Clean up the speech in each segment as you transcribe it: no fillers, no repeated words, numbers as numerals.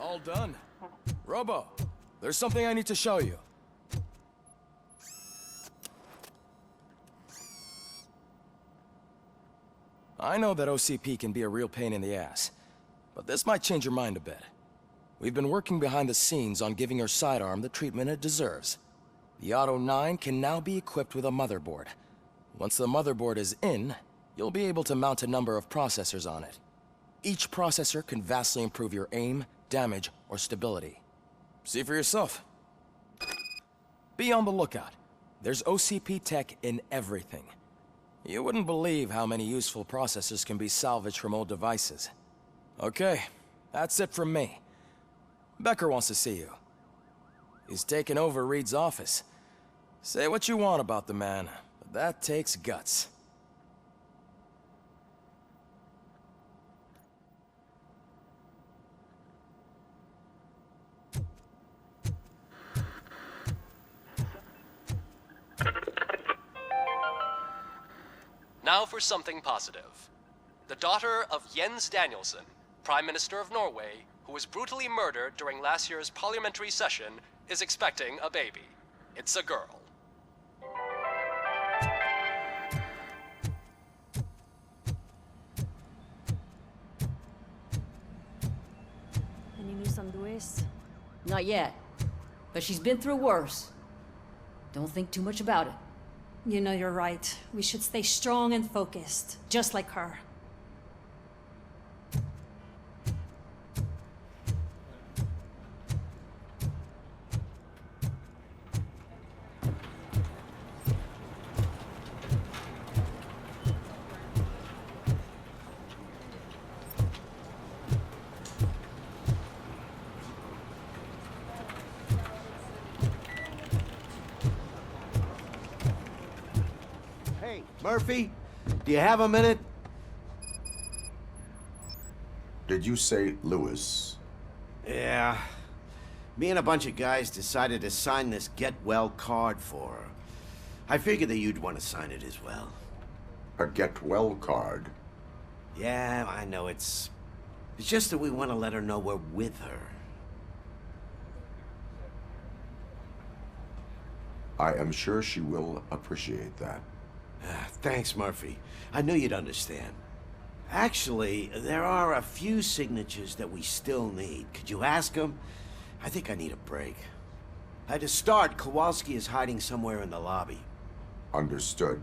All done. Robo, there's something I need to show you. I know that OCP can be a real pain in the ass, but this might change your mind a bit. We've been working behind the scenes on giving your sidearm the treatment it deserves. The Auto 9 can now be equipped with a motherboard. Once the motherboard is in, you'll be able to mount a number of processors on it. Each processor can vastly improve your aim, damage, or stability. See for yourself. Be on the lookout. There's OCP tech in everything. You wouldn't believe how many useful processors can be salvaged from old devices. Okay, that's it from me. Becker wants to see you. He's taken over Reed's office. Say what you want about the man, but that takes guts. Now for something positive. The daughter of Jens Danielson, Prime Minister of Norway, who was brutally murdered during last year's parliamentary session, is expecting a baby. It's a girl. Any news on Luis? Not yet. But she's been through worse. Don't think too much about it. You know you're right. We should stay strong and focused, just like her. Hey, Murphy, do you have a minute? Did you say Lewis? Yeah. Me and a bunch of guys decided to sign this get well card for her. I figured that you'd want to sign it as well. A get well card? Yeah, I know it's just that we want to let her know we're with her. I am sure she will appreciate that. Thanks, Murphy. I knew you'd understand. Actually, there are a few signatures that we still need. Could you ask them? I think I need a break. To start, Kowalski is hiding somewhere in the lobby. Understood.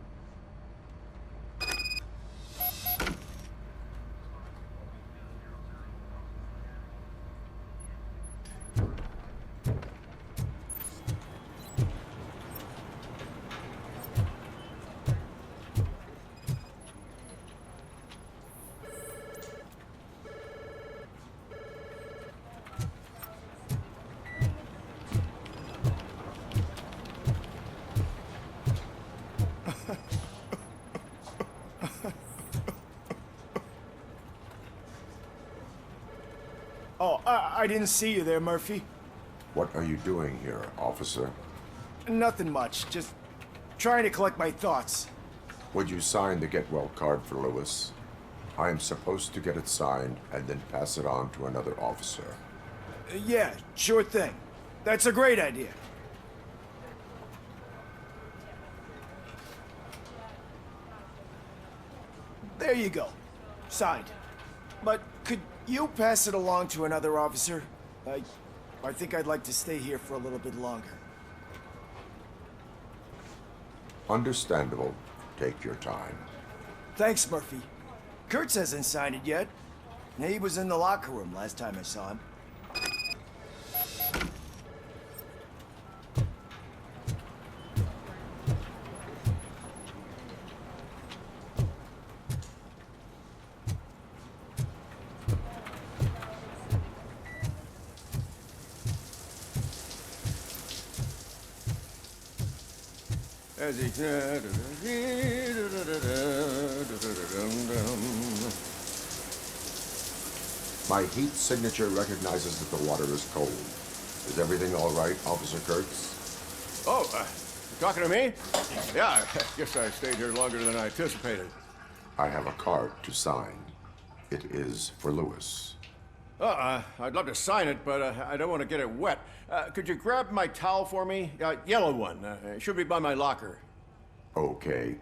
Oh, I didn't see you there, Murphy. What are you doing here, officer? Nothing much, just trying to collect my thoughts. Would you sign the get well card for Lewis? I am supposed to get it signed and then pass it on to another officer. Yeah, sure thing. That's a great idea. There you go. Signed. But could you pass it along to another officer? I think I'd like to stay here for a little bit longer. Understandable. Take your time. Thanks, Murphy. Kurtz hasn't signed it yet. He was in the locker room last time I saw him. As he... My heat signature recognizes that the water is cold. Is everything all right, Officer Kurtz? Oh, you talking to me? Yeah, I guess I stayed here longer than I anticipated. I have a card to sign. It is for Lewis. I'd love to sign it, but I don't want to get it wet. Could you grab my towel for me? Yellow one. It should be by my locker. Okay.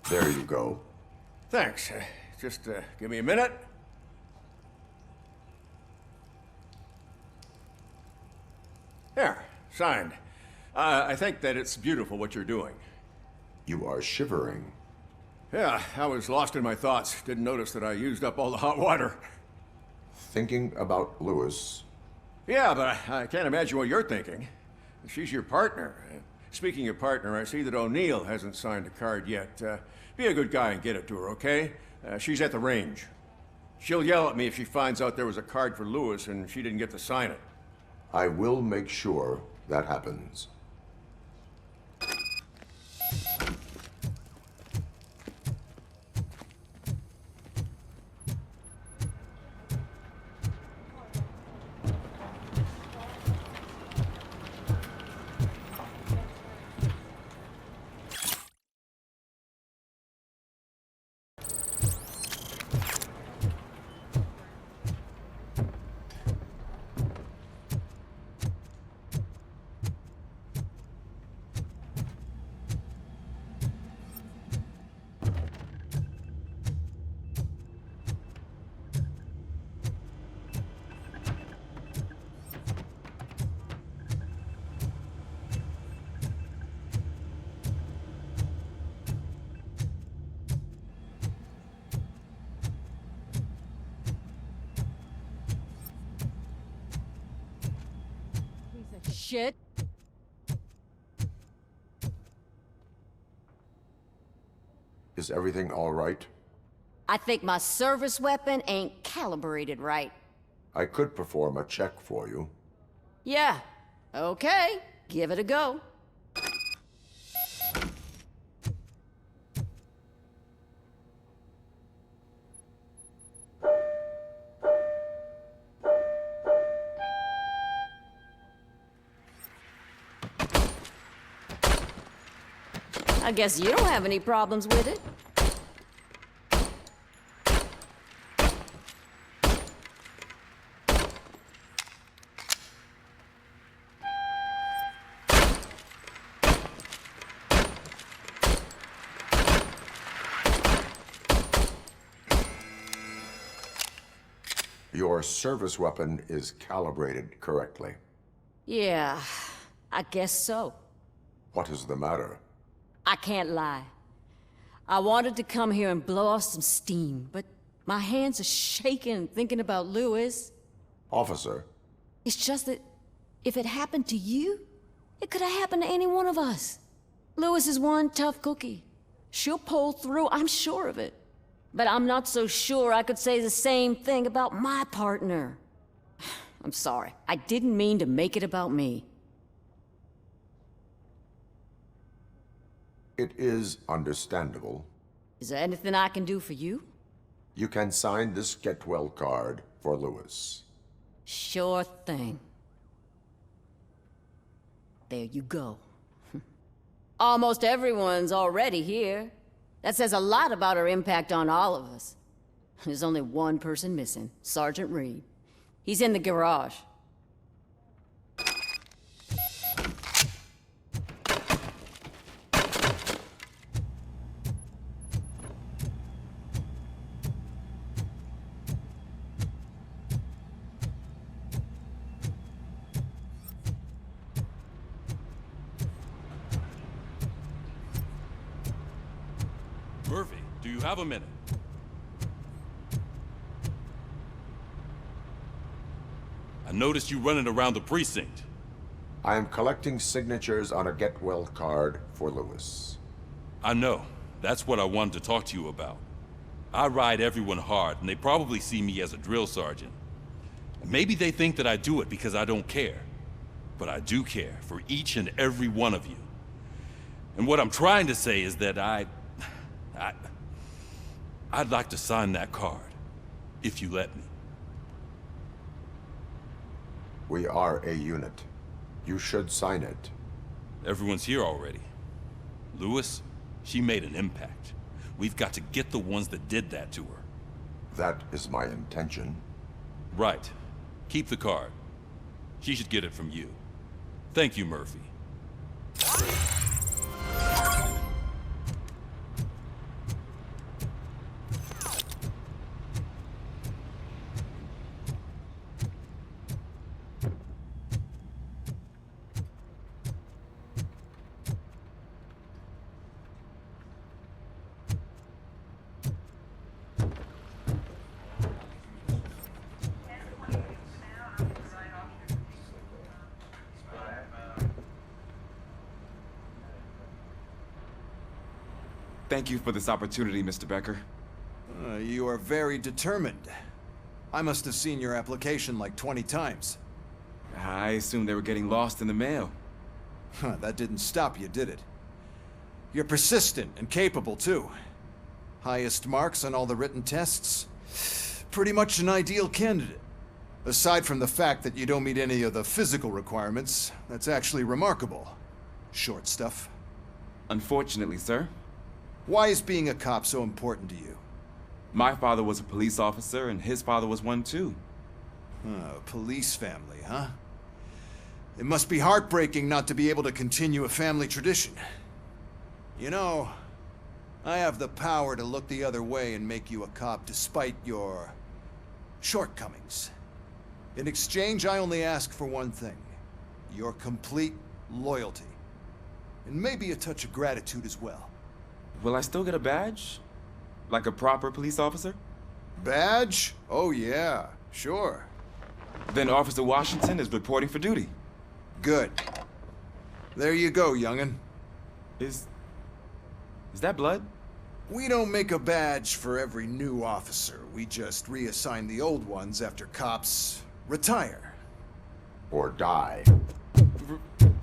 There you go. Thanks. Just give me a minute. There, signed. I think that it's beautiful what you're doing. You are shivering. Yeah, I was lost in my thoughts. Didn't notice that I used up all the hot water. Thinking about Lewis. Yeah, but I can't imagine what you're thinking. She's your partner. Speaking of partner, I see that O'Neill hasn't signed a card yet. Be a good guy and get it to her, okay? She's at the range. She'll yell at me if she finds out there was a card for Lewis and she didn't get to sign it. I will make sure that happens. Shit. Is everything all right? I think my service weapon ain't calibrated right. I could perform a check for you. Yeah. Okay. Give it a go. I guess you don't have any problems with it. Your service weapon is calibrated correctly. Yeah, I guess so. What is the matter? I can't lie. I wanted to come here and blow off some steam, but my hands are shaking thinking about Lewis. Officer, It's just that if it happened to you, it could have happened to any one of us. Lewis is one tough cookie. She'll pull through, I'm sure of it. But I'm not so sure I could say the same thing about my partner. I'm sorry. I didn't mean to make it about me. it is understandable. Is there anything I can do for you? You can sign this get well card for Lewis. Sure thing. There you go. Almost everyone's already here. That says a lot about her impact on all of us. There's only one person missing, Sergeant Reed. He's in the garage. Murphy, do you have a minute? noticed you running around the precinct. I am collecting signatures on a get well card for Lewis. I know. That's what I wanted to talk to you about. I ride everyone hard, and they probably see me as a drill sergeant. Maybe they think that I do it because I don't care. But I do care for each and every one of you. And what I'm trying to say is that I'd like to sign that card, if you let me. We are a unit. You should sign it. Everyone's here already. Lewis, she made an impact. We've got to get the ones that did that to her. That is my intention. Right. Keep the card. She should get it from you. Thank you, Murphy. Thank you for this opportunity, Mr. Becker. You are very determined. I must have seen your application like 20 times. I assumed they were getting lost in the mail. That didn't stop you, did it? You're persistent and capable, too. Highest marks on all the written tests. Pretty much an ideal candidate. Aside from the fact that you don't meet any of the physical requirements, that's actually remarkable. Short stuff. Unfortunately, sir. Why is being a cop so important to you? My father was a police officer, and his father was one too. Police family, huh? It must be heartbreaking not to be able to continue a family tradition. You know, I have the power to look the other way and make you a cop despite your shortcomings. In exchange, I only ask for one thing. Your complete loyalty. And maybe a touch of gratitude as well. Will I still get a badge? Like a proper police officer? Badge? Oh yeah, sure. Then Officer Washington is reporting for duty. Good. There you go, young'un. Is that blood? We don't make a badge for every new officer. We just reassign the old ones after cops retire. Or die.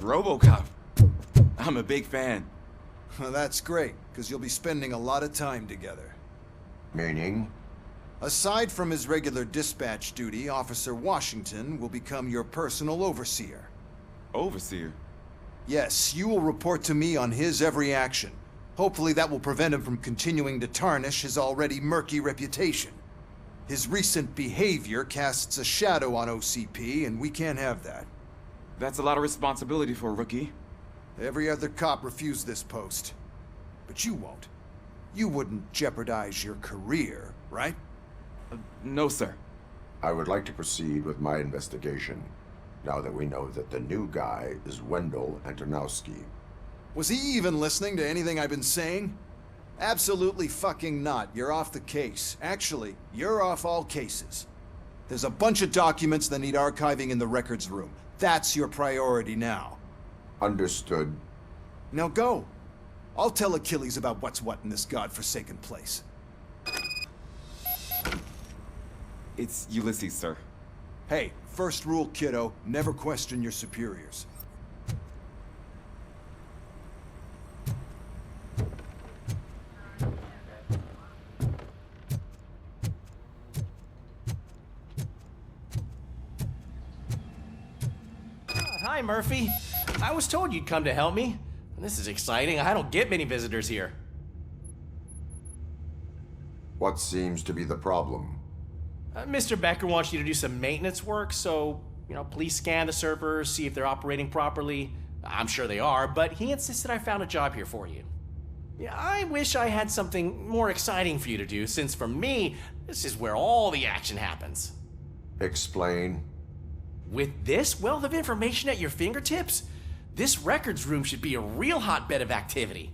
RoboCop. I'm a big fan. That's great, because you'll be spending a lot of time together. Meaning? Aside from his regular dispatch duty, Officer Washington will become your personal overseer. Overseer? Yes, you will report to me on his every action. Hopefully that will prevent him from continuing to tarnish his already murky reputation. His recent behavior casts a shadow on OCP, and we can't have that. That's a lot of responsibility for a rookie. Every other cop refused this post. But you won't. You wouldn't jeopardize your career, right? No, sir. I would like to proceed with my investigation, now that we know that the new guy is Wendell Antonowski. Was he even listening to anything I've been saying? Absolutely fucking not. You're off the case. Actually, you're off all cases. There's a bunch of documents that need archiving in the records room. That's your priority now. Understood. Now go. I'll tell Achilles about what's what in this godforsaken place. It's Ulysses, sir. Hey, first rule, kiddo, never question your superiors. Hi, Murphy. I was told you'd come to help me. This is exciting. I don't get many visitors here. What seems to be the problem? Mr. Becker wants you to do some maintenance work, so, please scan the servers, see if they're operating properly. I'm sure they are, but he insisted I found a job here for you. Yeah, I wish I had something more exciting for you to do, since for me, this is where all the action happens. Explain. With this wealth of information at your fingertips, this records room should be a real hotbed of activity.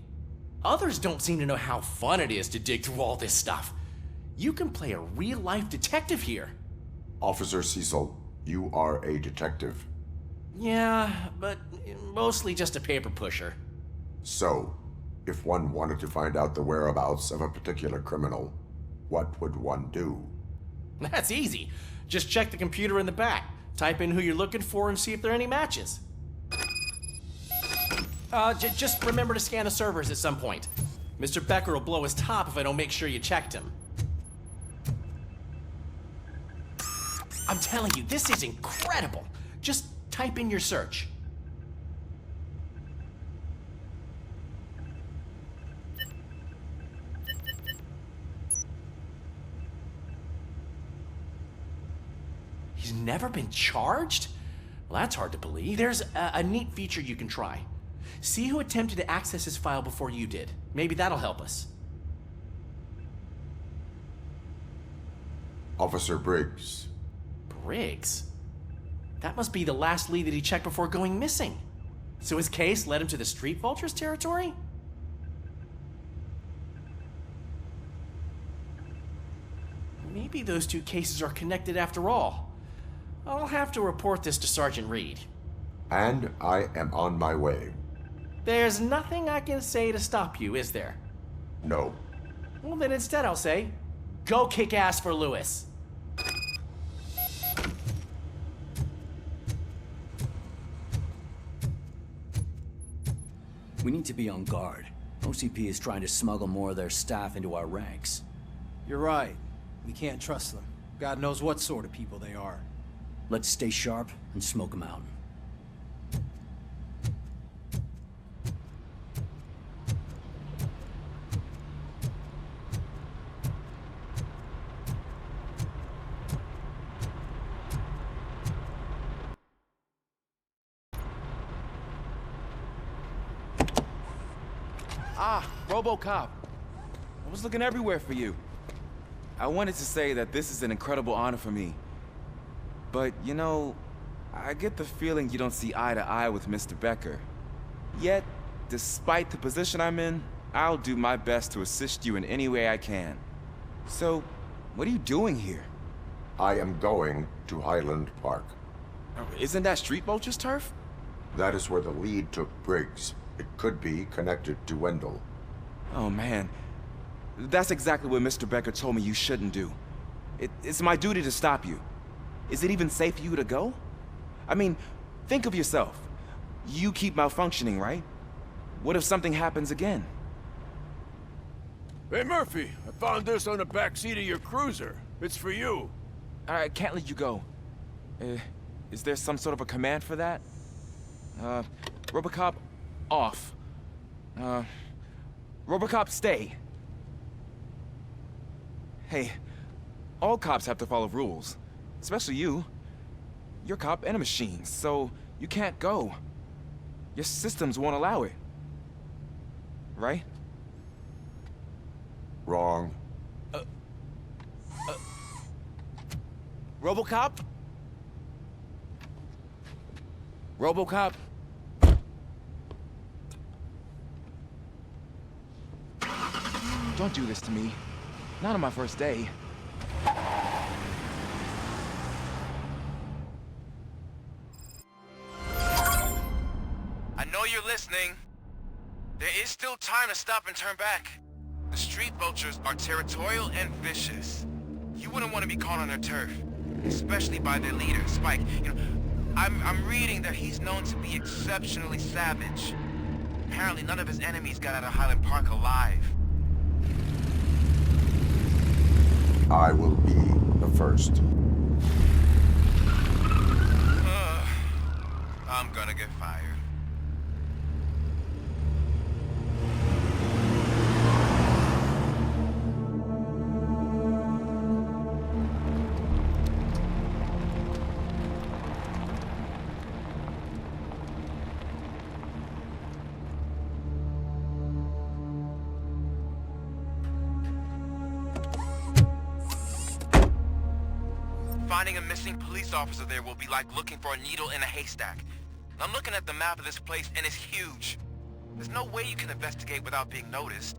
Others don't seem to know how fun it is to dig through all this stuff. You can play a real-life detective here. Officer Cecil, You are a detective. Yeah, but mostly just a paper pusher. So, if one wanted to find out the whereabouts of a particular criminal, what would one do? That's easy. Just check the computer in the back. Type in who you're looking for and see if there are any matches. Just remember to scan the servers at some point. Mr. Becker will blow his top if I don't make sure you checked him. I'm telling you, this is incredible. Just type in your search. He's never been charged? Well, that's hard to believe. There's a neat feature you can try. See who attempted to access his file before you did. Maybe that'll help us. Officer Briggs. Briggs? That must be the last lead that he checked before going missing. So his case led him to the Street Vultures territory? Maybe those two cases are connected after all. I'll have to report this to Sergeant Reed. And I am on my way. There's nothing I can say to stop you, is there? No. Well, then instead I'll say, go kick ass for Lewis. We need to be on guard. OCP is trying to smuggle more of their staff into our ranks. You're right. We can't trust them. God knows what sort of people they are. Let's stay sharp and smoke them out. Ah, RoboCop. I was looking everywhere for you. I wanted to say that this is an incredible honor for me. But, you know, I get the feeling you don't see eye to eye with Mr. Becker. Yet, despite the position I'm in, I'll do my best to assist you in any way I can. So, what are you doing here? I am going to Highland Park. Isn't that Street Vulture's turf? That is where the lead took Briggs. It could be connected to Wendell. Oh, man. That's exactly what Mr. Becker told me you shouldn't do. It's my duty to stop you. Is it even safe for you to go? I mean, think of yourself. You keep malfunctioning, right? What if something happens again? Hey, Murphy, I found this on the back seat of your cruiser. It's for you. I can't let you go. Is there some sort of a command for that? RoboCop, off. RoboCop, stay. Hey, all cops have to follow rules. Especially you. You're a cop and a machine, so you can't go. Your systems won't allow it. Right? Wrong. RoboCop? RoboCop? Don't do this to me. Not on my first day. I know you're listening. There is still time to stop and turn back. The Street Vultures are territorial and vicious. You wouldn't want to be caught on their turf, especially by their leader, Spike. You know, I'm reading that he's known to be exceptionally savage. Apparently none of his enemies got out of Highland Park alive. I will be the first. I'm gonna get fired. Finding a missing police officer there will be like looking for a needle in a haystack. I'm looking at the map of this place and it's huge. There's no way you can investigate without being noticed.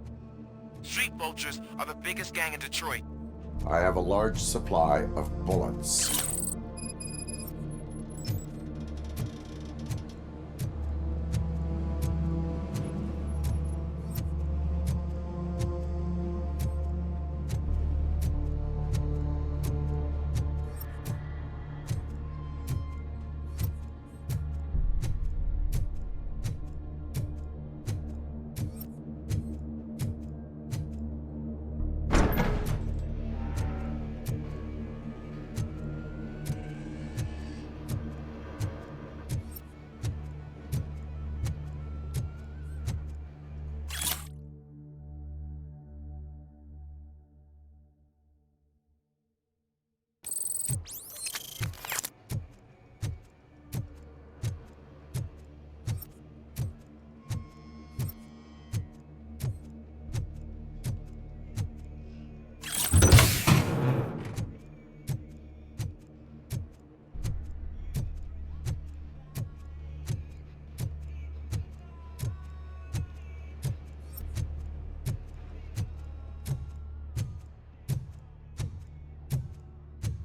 Street Vultures are the biggest gang in Detroit. I have a large supply of bullets.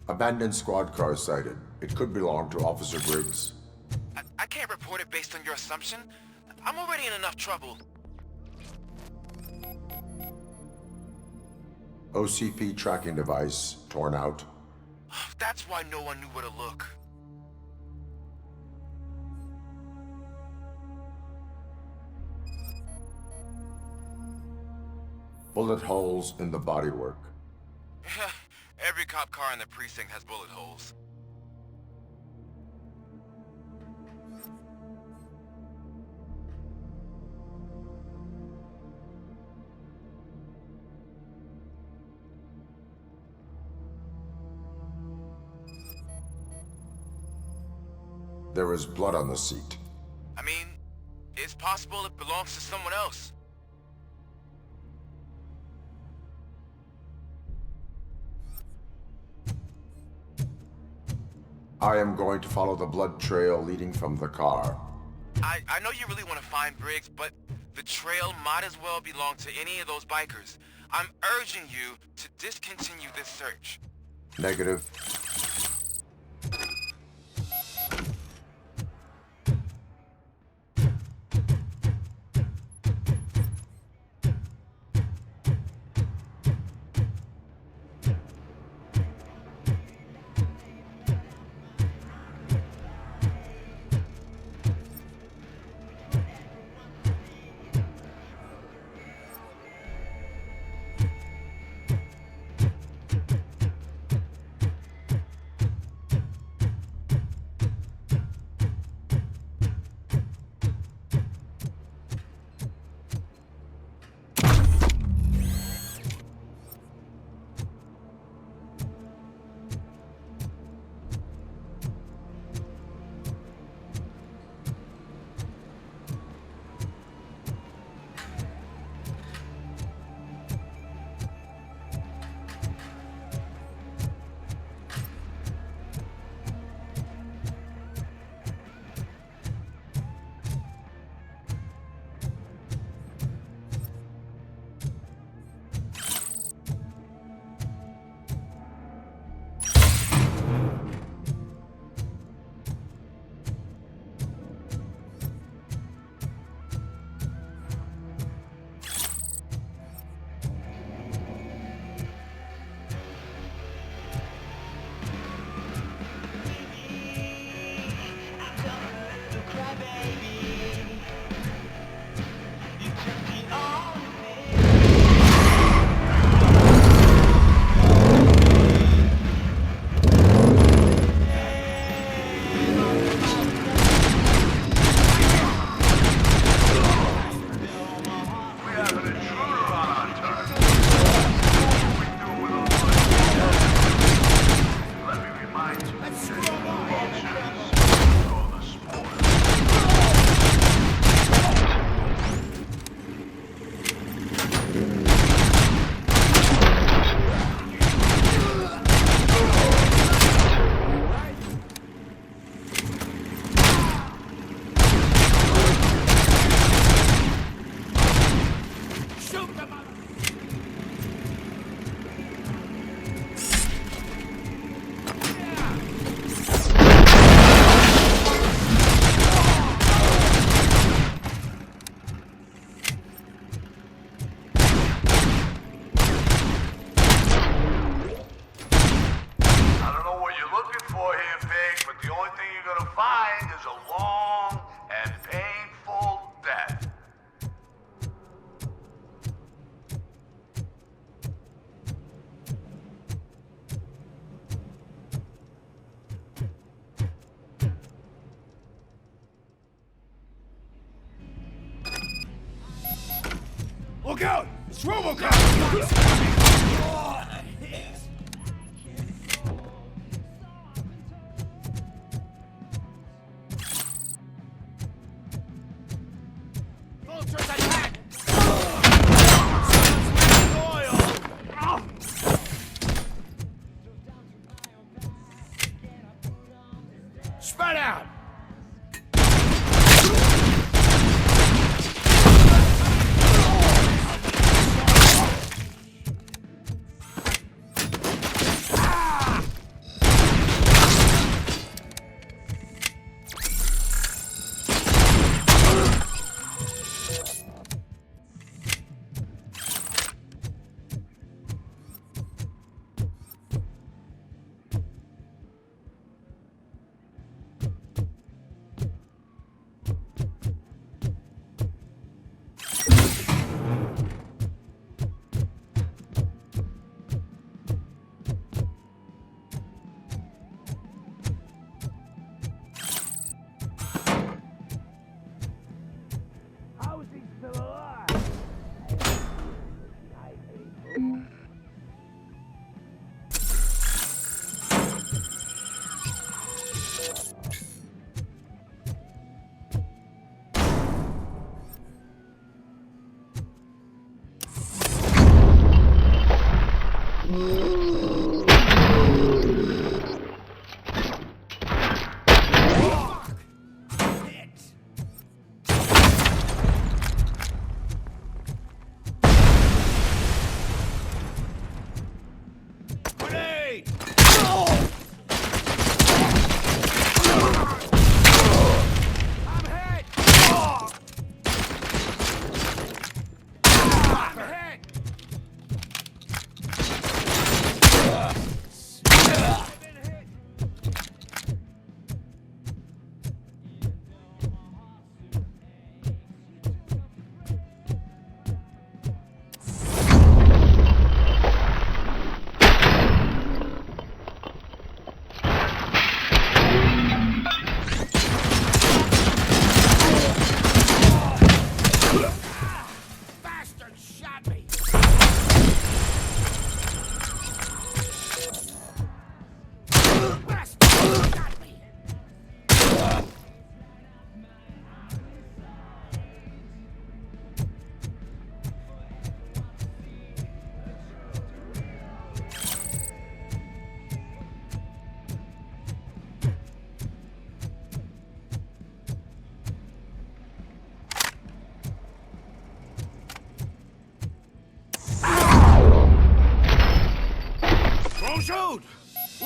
Abandoned squad car sighted. It could belong to Officer Briggs. I can't report it based on your assumption. I'm already in enough trouble. OCP tracking device torn out. That's why no one knew where to look. Bullet holes in the bodywork. Every cop car in the precinct has bullet holes. There is blood on the seat. I mean, it's possible it belongs to someone else. I am going to follow the blood trail leading from the car. I know you really want to find Briggs, but the trail might as well belong to any of those bikers. I'm urging you to discontinue this search. Negative. Look out! It's RoboCop! Spread out!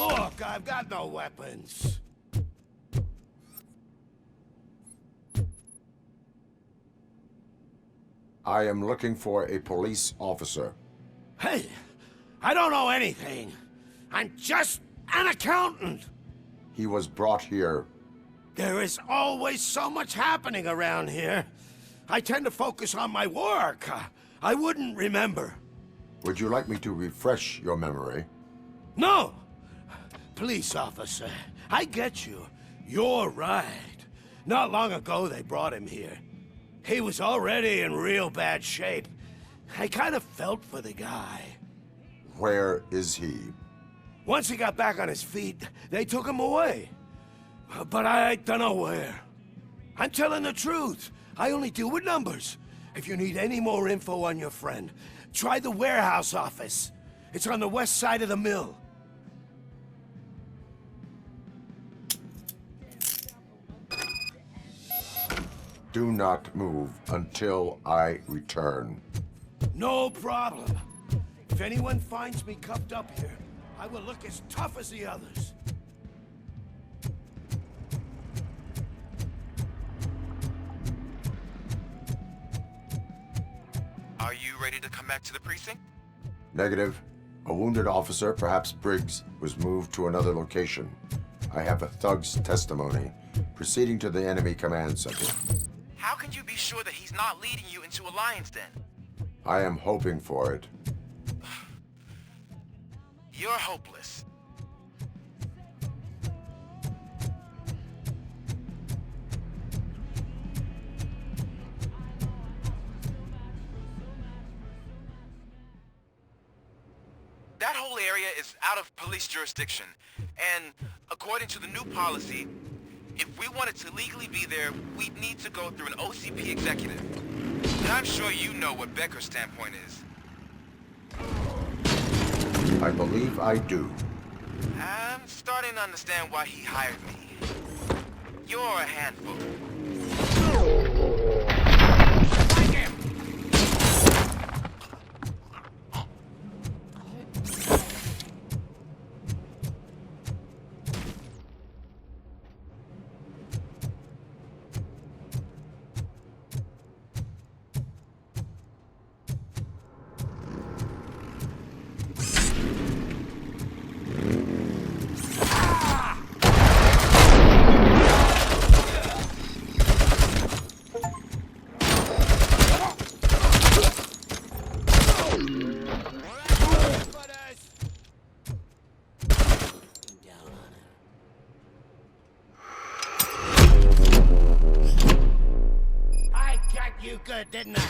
Look, I've got no weapons. I am looking for a police officer. Hey, I don't know anything. I'm just an accountant. He was brought here. There is always so much happening around here. I tend to focus on my work. I wouldn't remember. Would you like me to refresh your memory? No! Police officer, I get you. You're right. Not long ago they brought him here. He was already in real bad shape. I kind of felt for the guy. Where is he? Once he got back on his feet, they took him away. But I don't know where. I'm telling the truth. I only deal with numbers. If you need any more info on your friend, try the warehouse office. It's on the west side of the mill. Do not move until I return. No problem. If anyone finds me cuffed up here, I will look as tough as the others. Are you ready to come back to the precinct? Negative. A wounded officer, perhaps Briggs, was moved to another location. I have a thug's testimony. Proceeding to the enemy command center. How can you be sure that he's not leading you into a lion's den? I am hoping for it. You're hopeless. That whole area is out of police jurisdiction, and according to the new policy, if we wanted to legally be there, we'd need to go through an OCP executive. And I'm sure you know what Becker's standpoint is. I believe I do. I'm starting to understand why he hired me. You're a handful. Good, didn't I?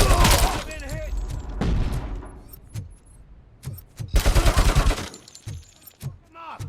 I've been hit. Come on.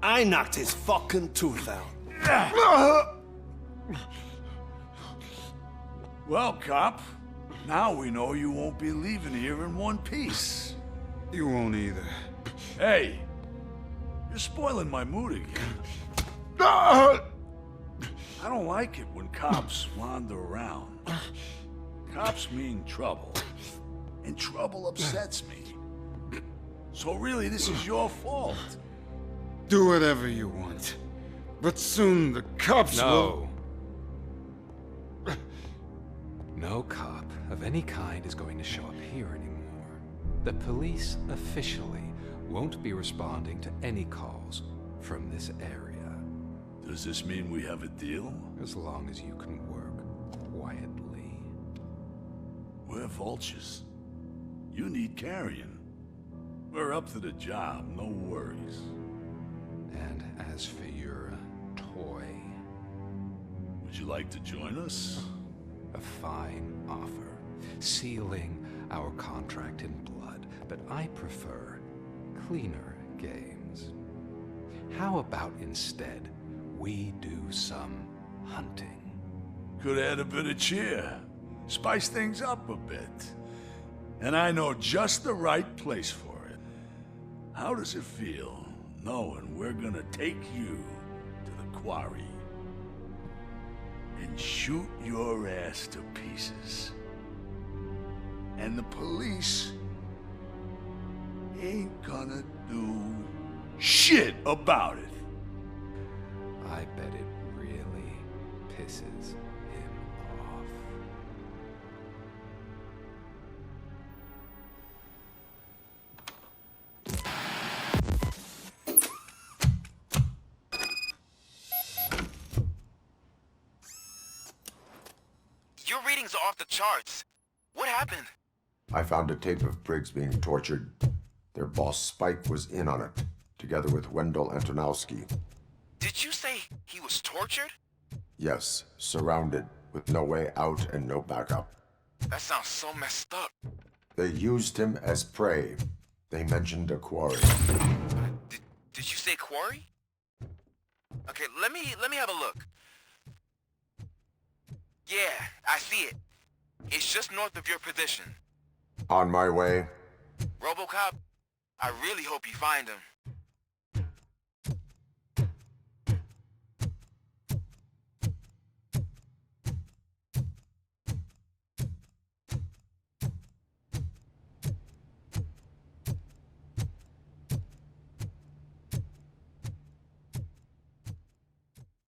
I knocked his fucking tooth out. Well, cop, now we know you won't be leaving here in one piece. You won't either. Hey, you're spoiling my mood again. I don't like it when cops wander around. Cops mean trouble, and trouble upsets me. So really, this is your fault. Do whatever you want. But soon the cops will... No cop of any kind is going to show up here anymore. The police officially won't be responding to any calls from this area. Does this mean we have a deal? As long as you can work quietly. We're vultures. You need carrion. We're up to the job, no worries. And as for your toy... Would you like to join us? A fine offer, sealing our contract in blood, but I prefer cleaner games. How about instead we do some hunting? Could add a bit of cheer, spice things up a bit. And I know just the right place for it. How does it feel, knowing we're gonna take you to the quarry and shoot your ass to pieces? And the police ain't gonna do shit about it. I bet it really pisses him off. Your readings are off the charts. What happened? I found a tape of Briggs being tortured. Their boss Spike was in on it, together with Wendell Antonowski. Did you say he was tortured? Yes, surrounded, with no way out and no backup. That sounds so messed up. They used him as prey. They mentioned a quarry. Did you say quarry? Okay, let me have a look. Yeah, I see it. It's just north of your position. On my way. RoboCop, I really hope you find him.